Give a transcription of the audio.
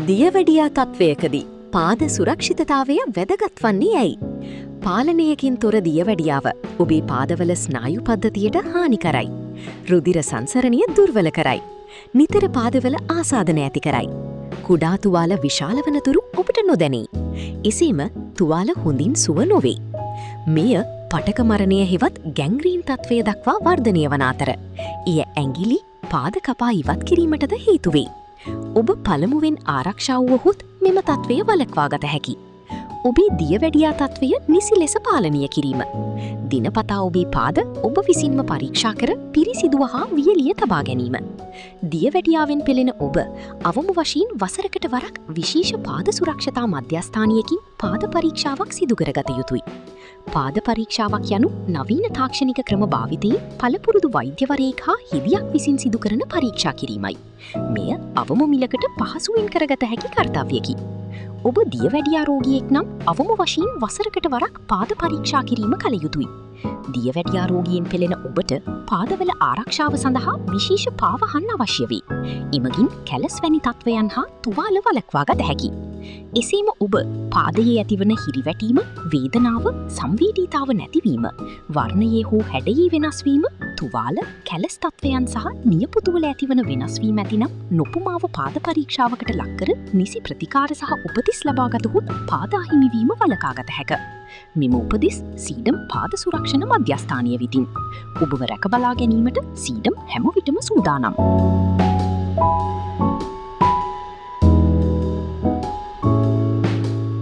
දියවැඩියා තත්ත්වයකදී පාද සුරක්ෂිතතාවය වැදගත් වන්නේ ඇයි? පාලනයකින් තොර දියවැඩියාව ඔබේ පාදවල ස්නායු පද්ධතියට හානි කරයි. රුධිර සංසරණය දුර්වල කරයි. නිතර පාදවල ආසාදන ඇති කරයි. කුඩා තුවාල විශාල වනතුරු ඔබට නොදැනේ. එසේම තුවාල හොඳින් සුව නොවේ. මෙය පටක මරණය හෙවත් ගැංග්‍රීන් තත්ත්වය දක්වා වර්ධනය වන අතර එය ඇඟිලි පාද කපා ඉවත් කිරීමටද හේතු වේ. ඔබ පළමුවෙන් ආරක්ෂා වුවහොත් මෙම තත්ත්වය වළක්වා ගත හැකි. ඔබේ දියවැඩියා තත්ත්වය නිසි ලෙස පාලනය කිරීම. දිනපතා ඔබේ පාද ඔබ විසින්ම පරීක්ෂා කර පිරිසිදුව හා වියලිය තබා ගැනීම. දියවැඩියාවෙන් පෙළෙන ඔබ අවම වශයෙන් වසරකට වරක් විශේෂ පාද සුරක්ෂතා මධ්‍යස්ථානයකින් පාද පරීක්ෂාවක් සිදු කරගත යුතුයි. පාද පරීක්ෂාවක් යනු නවීන තාක්ෂණික ක්‍රම භාවිතයෙන් පළපුරුදු වෛද්‍යවරයෙක් හා හිවියක් විසින් සිදු කරන පරීක්ෂා කිරීමයි. මෙය අවම මිලකට පහසුවෙන් කරගත හැකි කර්තව්‍යකි. ඔබ දියවැඩියා රෝගියෙක් නම් අවම වශයෙන් වසරකට වරක් පාද පරීක්ෂා කිරීම කළ යුතුයි. දියවැඩියා රෝගීන් පෙළෙන ඔබට පාදවල ආරක්ෂාව සඳහා විශේෂ පාවහන් අවශ්‍ය වේ. එමගින් කැලස් වැනි තත්ත්වයන් හා තුවාල වළක්වා ගත හැකි. එසේම ඔබ පාදයේ ඇතිවන හිරිවැටීම, වේදනාව, සංවේදීතාව නැතිවීම, වර්ණයේ හෝ හැඩයේ වෙනස්වීම, තුවාල, කැලස් තත්ත්වයන් සහ නියපොතුවල ඇතිවන වෙනස්වීම ඇතිනම් නොපුමාව පාද පරීක්ෂාවකට ලක්කර නිසි ප්‍රතිකාර සහ උපතිස් ලබාගතහොත් පාද අහිමිවීම වළකාගත හැක. මෙම උපදිස් සීඩම් පාද සුරක්ෂණ මධ්‍යස්ථානය විතින්. ඔබව රැකබලා ගැනීමට සීඩම් හැම විටම සූදානම්.